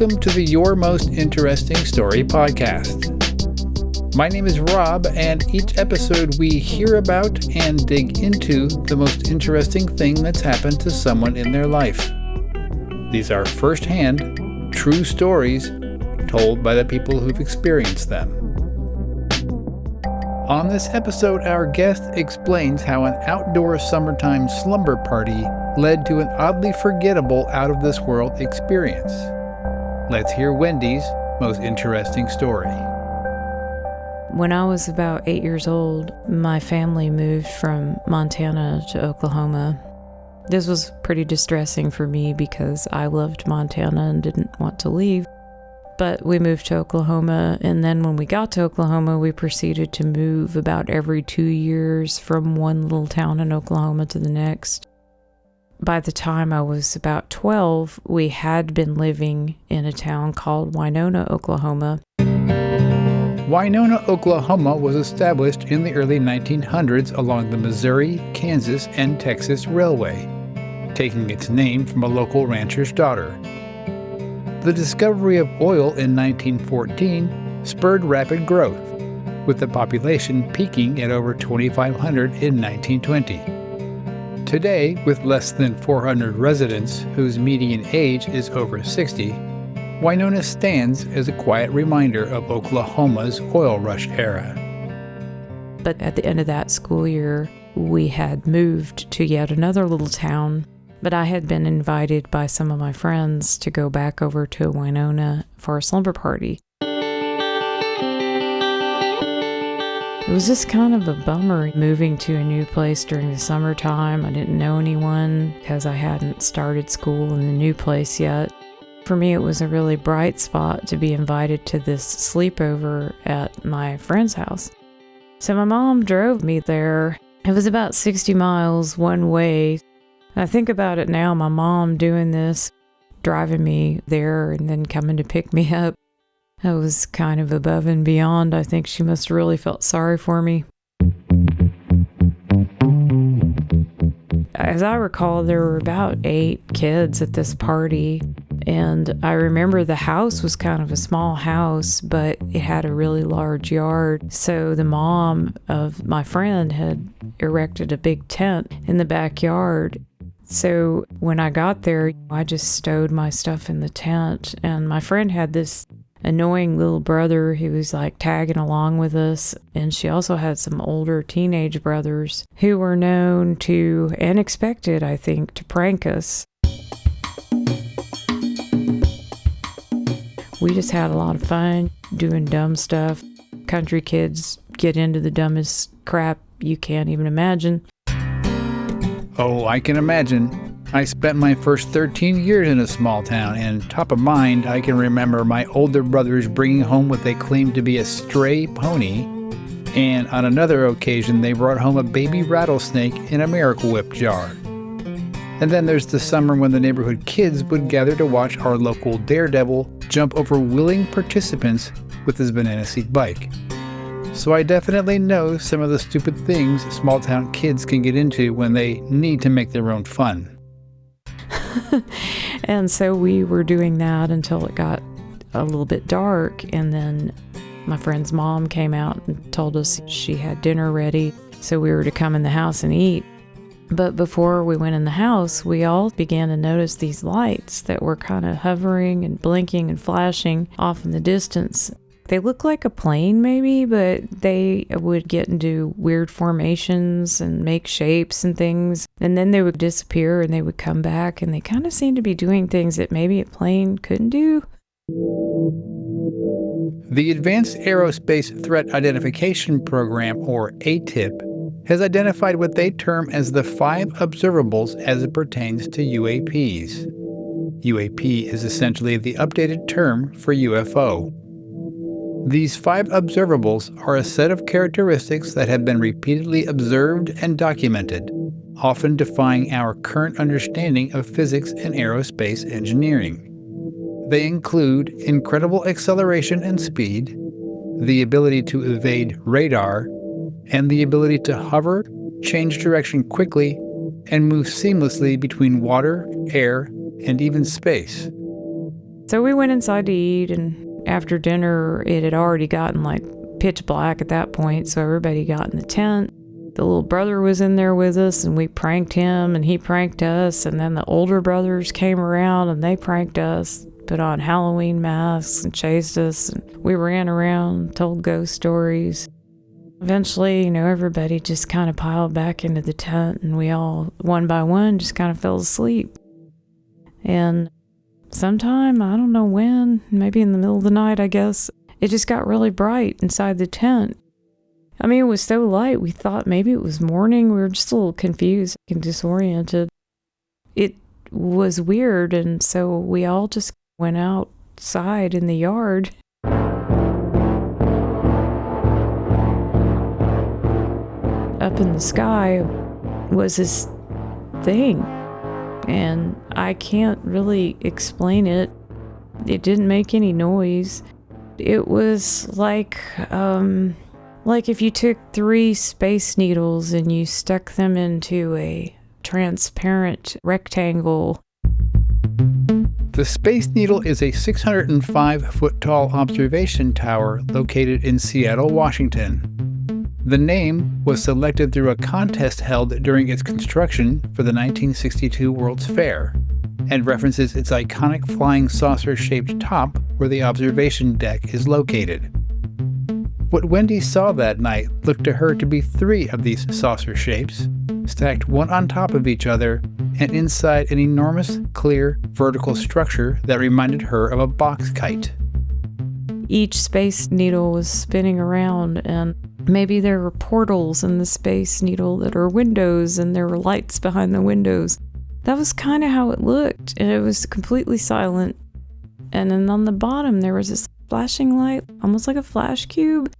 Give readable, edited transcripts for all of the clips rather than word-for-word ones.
Welcome to the Your Most Interesting Story podcast. My name is Rob, and each episode we hear about and dig into the most interesting thing that's happened to someone in their life. These are first-hand, true stories told by the people who've experienced them. On this episode, our guest explains how an outdoor summertime slumber party led to an oddly forgettable out-of-this-world experience. Let's hear Wendy's most interesting story. When I was about 8 years old, my family moved from Montana to Oklahoma. This was pretty distressing for me because I loved Montana and didn't want to leave. But we moved to Oklahoma, and then when we got to Oklahoma, we proceeded to move about every 2 years from one little town in Oklahoma to the next. By the time I was about 12, we had been living in a town called Wynona, Oklahoma. Wynona, Oklahoma was established in the early 1900s along the Missouri, Kansas, and Texas Railway, taking its name from a local rancher's daughter. The discovery of oil in 1914 spurred rapid growth, with the population peaking at over 2,500 in 1920. Today, with less than 400 residents whose median age is over 60, Wynona stands as a quiet reminder of Oklahoma's oil rush era. But at the end of that school year, we had moved to yet another little town, but I had been invited by some of my friends to go back over to Wynona for a slumber party. It was just kind of a bummer moving to a new place during the summertime. I didn't know anyone because I hadn't started school in the new place yet. For me, it was a really bright spot to be invited to this sleepover at my friend's house. So my mom drove me there. It was about 60 miles one way. I think about it now, my mom doing this, driving me there and then coming to pick me up. That was kind of above and beyond. I think she must have really felt sorry for me. As I recall, there were about 8 kids at this party, and I remember the house was kind of a small house, but it had a really large yard. So the mom of my friend had erected a big tent in the backyard. So when I got there, I just stowed my stuff in the tent, and my friend had this annoying little brother who was like tagging along with us, and she also had some older teenage brothers who were known to, and expected, I think, to prank us. We just had a lot of fun doing dumb stuff. Country kids get into the dumbest crap you can't even imagine. Oh, I can imagine. I spent my first 13 years in a small town, and top of mind, I can remember my older brothers bringing home what they claimed to be a stray pony, and on another occasion, they brought home a baby rattlesnake in a Miracle Whip jar. And then there's the summer when the neighborhood kids would gather to watch our local daredevil jump over willing participants with his banana seat bike. So I definitely know some of the stupid things small town kids can get into when they need to make their own fun. And so we were doing that until it got a little bit dark, and then my friend's mom came out and told us she had dinner ready, so we were to come in the house and eat. But before we went in the house, we all began to notice these lights that were kind of hovering and blinking and flashing off in the distance. They looked like a plane maybe, but they would get into weird formations and make shapes and things. And then they would disappear and they would come back, and they kind of seemed to be doing things that maybe a plane couldn't do. The Advanced Aerospace Threat Identification Program, or ATIP, has identified what they term as the 5 observables as it pertains to UAPs. UAP is essentially the updated term for UFO. These 5 observables are a set of characteristics that have been repeatedly observed and documented, often defying our current understanding of physics and aerospace engineering. They include incredible acceleration and speed, the ability to evade radar, and the ability to hover, change direction quickly, and move seamlessly between water, air, and even space. So we went inside to eat, and after dinner, it had already gotten like pitch black at that point, so everybody got in the tent. The little brother was in there with us, and we pranked him, and he pranked us, and then the older brothers came around, and they pranked us, put on Halloween masks, and chased us, and we ran around, told ghost stories. Eventually, everybody just kind of piled back into the tent, and we all, one by one, just kind of fell asleep. And sometime, I don't know when, maybe in the middle of the night, I guess, it just got really bright inside the tent. I mean, it was so light, we thought maybe it was morning. We were just a little confused and disoriented. It was weird, and so we all just went outside in the yard. Up in the sky was this thing, and I can't really explain it. It didn't make any noise. It was like if you took 3 space needles and you stuck them into a transparent rectangle. The Space Needle is a 605-foot-tall observation tower located in Seattle, Washington. The name was selected through a contest held during its construction for the 1962 World's Fair, and references its iconic flying saucer-shaped top where the observation deck is located. What Wendy saw that night looked to her to be 3 of these saucer shapes, stacked one on top of each other, and inside an enormous, clear, vertical structure that reminded her of a box kite. Each space needle was spinning around, and maybe there were portals in the space needle that are windows, and there were lights behind the windows. That was kind of how it looked, and it was completely silent. And then on the bottom, there was this flashing light, almost like a flash cube.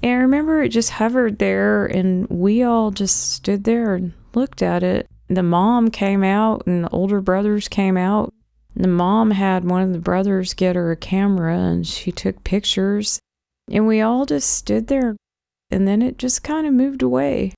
And I remember it just hovered there, and we all just stood there and looked at it. The mom came out, and the older brothers came out. The mom had one of the brothers get her a camera, and she took pictures. And we all just stood there, and then it just kind of moved away.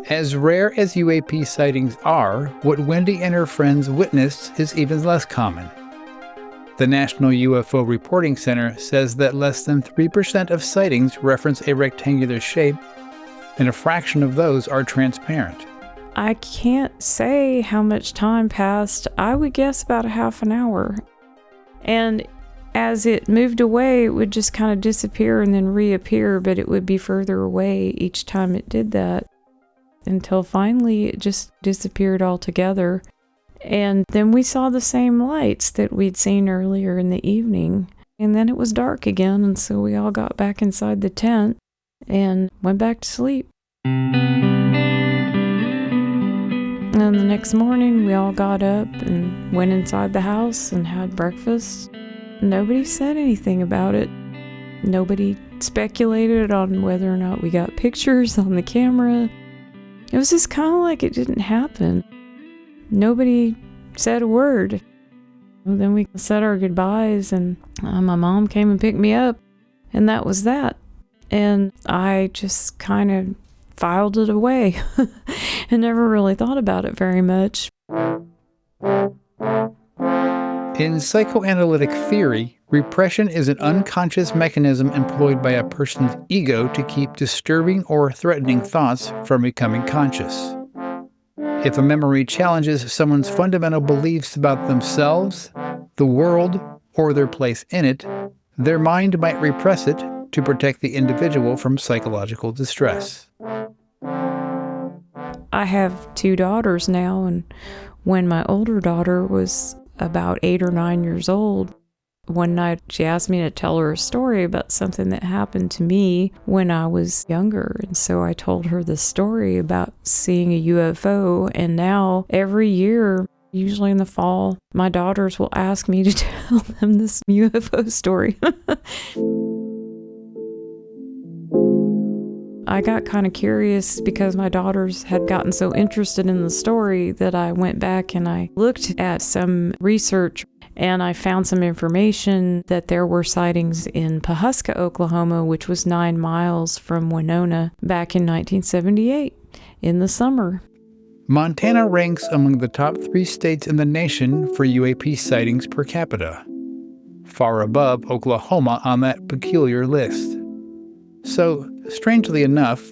As rare as UAP sightings are, what Wendy and her friends witnessed is even less common. The National UFO Reporting Center says that less than 3% of sightings reference a rectangular shape, and a fraction of those are transparent. I can't say how much time passed. I would guess about a half an hour. And as it moved away, it would just kind of disappear and then reappear, but it would be further away each time it did that, until finally it just disappeared altogether. And then we saw the same lights that we'd seen earlier in the evening. And then it was dark again, and so we all got back inside the tent and went back to sleep. And the next morning, we all got up and went inside the house and had breakfast. Nobody said anything about it. Nobody speculated on whether or not we got pictures on the camera. It was just kind of like it didn't happen. Nobody said a word. Well, then we said our goodbyes, and my mom came and picked me up, and that was that. And I just kind of filed it away and never really thought about it very much. In psychoanalytic theory, repression is an unconscious mechanism employed by a person's ego to keep disturbing or threatening thoughts from becoming conscious. If a memory challenges someone's fundamental beliefs about themselves, the world, or their place in it, their mind might repress it to protect the individual from psychological distress. I have 2 daughters now, and when my older daughter was about 8 or 9 years old, one night she asked me to tell her a story about something that happened to me when I was younger. And so I told her the story about seeing a UFO. And now every year, usually in the fall, my daughters will ask me to tell them this UFO story. I got kind of curious because my daughters had gotten so interested in the story that I went back and I looked at some research, and I found some information that there were sightings in Pawhuska, Oklahoma, which was 9 miles from Wynona, back in 1978 in the summer. Montana ranks among the top 3 states in the nation for UAP sightings per capita, far above Oklahoma on that peculiar list. So, strangely enough,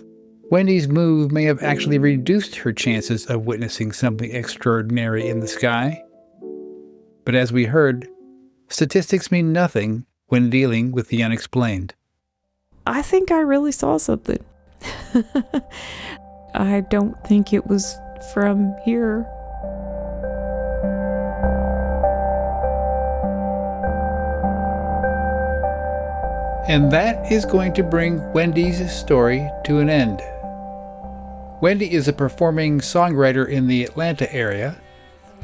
Wendy's move may have actually reduced her chances of witnessing something extraordinary in the sky. But as we heard, statistics mean nothing when dealing with the unexplained. I think I really saw something. I don't think it was from here. And that is going to bring Wendy's story to an end. Wendy is a performing songwriter in the Atlanta area.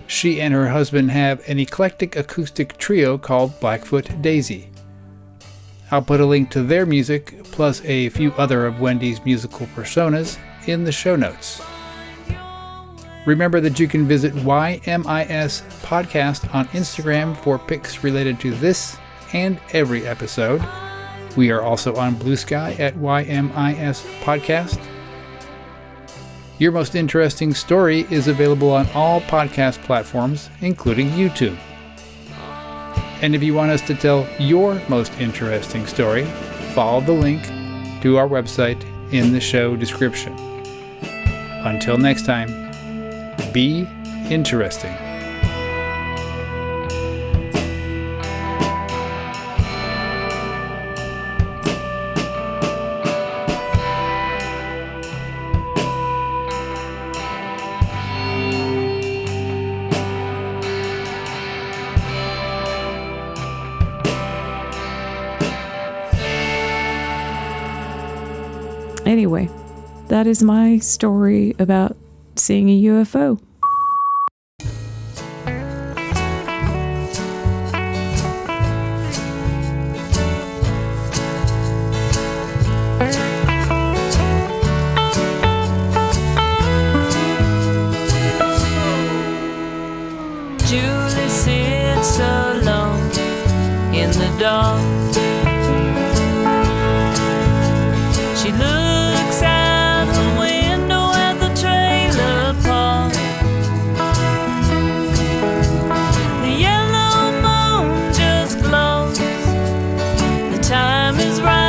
She and her husband have an eclectic acoustic trio called Blackfoot Daisy. I'll put a link to their music, plus a few other of Wendy's musical personas, in the show notes. Remember that you can visit YMIS Podcast on Instagram for pics related to this and every episode. We are also on Blue Sky at YMIS Podcast. Your Most Interesting Story is available on all podcast platforms, including YouTube. And if you want us to tell your most interesting story, follow the link to our website in the show description. Until next time, be interesting. Anyway, that is my story about seeing a UFO. Julie sits alone in the dark. She looks out the window at the trailer park. The yellow moon just glows. The time is right.